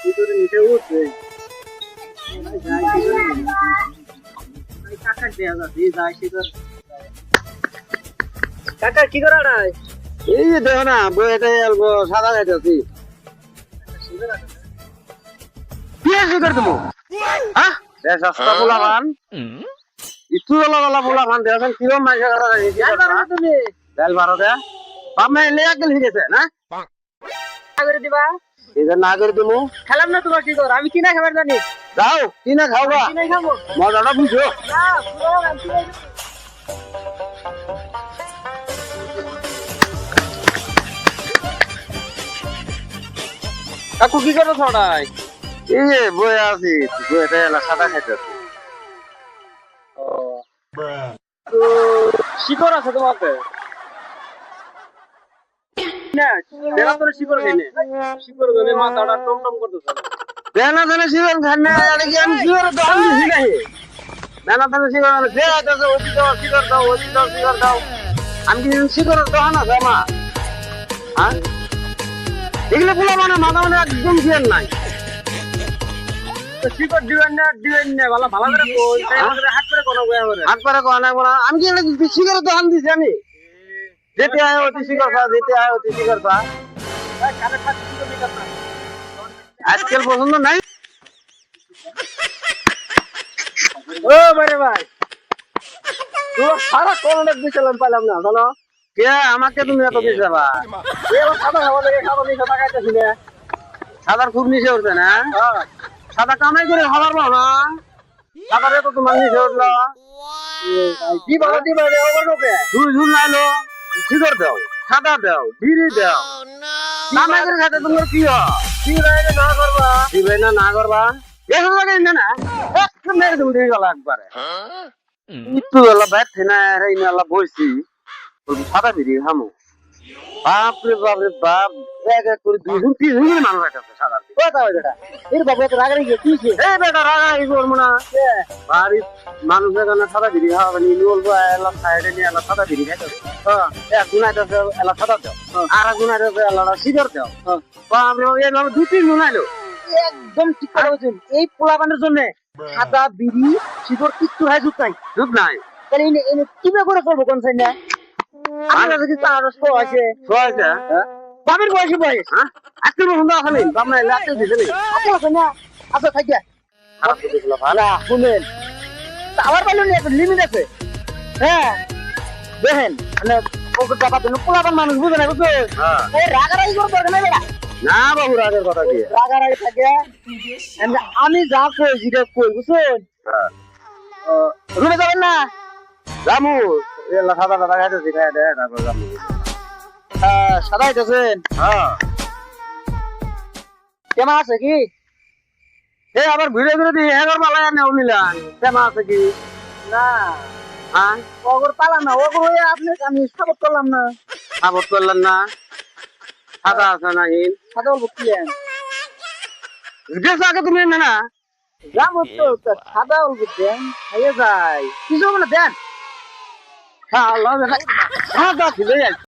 ভিতরে নিচে উঠবে কাকা দেয়া যাবে যাই সেটা কাকা কি করা নাই এই যে দেখো না বইটা অল্প সাদা খাইতেছি কি আছে করে তুমি হ্যাঁ দেশ রাস্তা পোলা ভান ইটু ওলা পোলা ভান দেখেন কিরম মাইসা কথা তুমি ডাল ভারো দে বামে লেয়া গেল হয়ে গেছে না করে দিবা এটা না করে তুমি খেলাম না তোমার কি কর আমি কিনা খাবার জানি যাও কি না খাওয়া কিনাই খাবো মজাটা বুঝো না পুরো আমি কিনাই খাবো। কাকু কি করো ছড়াই এই যে বই আছি বইটা এলা সাদা খাইতেছি তো শিকড় আছে তোমাকে না দেরা তোর শিকড় খেলে শিকড় গলে মাথাটা টমটম করতেছে দেনা দেনা শিবন খান না আরে কি আমি শিবর তো আমি দিছি নাই দেনা দেনা শিবন দে আছে ওটি দাও শিকর দাও ওটি দাও শিকর দাও আমি কি শিকর দাও না জামা হ্যাঁ এগুলো বলা মানে মাথা মানে একদম জ্ঞান নাই তো শিকড় দিবেন না ভালো ভালো করে কই তাই আমাদের হাত করে কোন গোয়া করে হাত করে কোয়া নাই বলা আমি কি এটা শিকর তো আন দিছি আমি যেতে আয় ওটি শিকর পা যেতে আয় ওটি শিকর পা কানে ফাট শিকড় নিকাম না আজকাল পছন্দ নাই ও ভাই ভাই তো সারা কোনটা দিছিলাম পাইলাম না জানো কে আমাকে তুমি এত দিছ যাবা এবার সাদা খাওয়া লাগে খাওয়া নিয়ে টাকাইতেছি না সাদার খুব নিচে উঠবে না সাদা কামাই করে খাবার পাও না সাদার এত তোমার নিচে উঠলো কি ভালো দিবা রে ওভার লোকে দুই ঝুল নাইলো শিকর দাও সাদা দাও বিড়ি দাও কামাই করে খাতে তোমার কি হয় কি রাইলে না করবা দিবে না না করবা এসব জায়গায় না না একটু মেরে তুমি দিয়ে গেল একবারে একটু এলা ব্যাট না রে এলা বইছি সাদা বিড়ি খামো বাপরে বাপ এক এক করে দুই ঝুল তিন ঝুল মানুষ আছে সাদা বিড়ি কথা হয় এটা এর বাবা তো রাগারে গিয়ে কি এই বেটা রাগা এই করবো না বাড়ির মানুষ এখানে সাদা বিড়ি খাওয়া নিয়ে বলবো এলা সাইডে নিয়ে এলা সাদা বিড়ি খাইতে এক গুনাইতেছে এলা সাদা দাও আর এক গুনাইতেছে এলা সিগার দাও বাপরে এলা দুই তিন গুনাইলো একদম ঠিক কথা বলছেন এই পোলাপানের জন্য সাদা বিড়ি শিকড় কিচ্ছু হয় জুত নাই দুধ নাই তাহলে এনে কিভাবে করে করবো কোন সাইড না আমার কাছে কিছু আরো শো আছে সোয়াইছে বাবির বয়সী বয়স হ্যাঁ আজকে বন্ধু আসলে আমরা লাগতে দিছে নি আচ্ছা আছে না আচ্ছা থাকিয়া খারাপ করে দিল ভালো না শুনেন আবার বলুন একটা লিমিট আছে হ্যাঁ দেখেন মানে পকেট টাকা দিন পোলাপান মানুষ বুঝে না বুঝছো হ্যাঁ এই রাগারাগি করে দরকার নেই বেটা না বাবু রাগের কথা দিয়ে রাগারাগি থাকে আমি যা কই যেটা কই বুঝছেন হ্যাঁ রুমে যাবেন না জামু এলা সাদা সাদা খাইতে শিখাই দে তারপর জামু সাদা হইতেছেন হ্যাঁ কেমন আছে কি এই আবার ঘুরে ঘুরে দিয়ে এগার পালায় নেও নিলাম কেমন আছে কি না হ্যাঁ অগর পালাম না অগর হয়ে আপনি আমি সাপোর্ট করলাম না সাপোর্ট করলেন না সাদা আছে না হিন সাদা বলবো কি জিজ্ঞেস আগে তুমি না যাবো তো সাদা বলবো দেন খাইয়ে যায় কিছু বলে দেন হ্যাঁ সাদা ছিল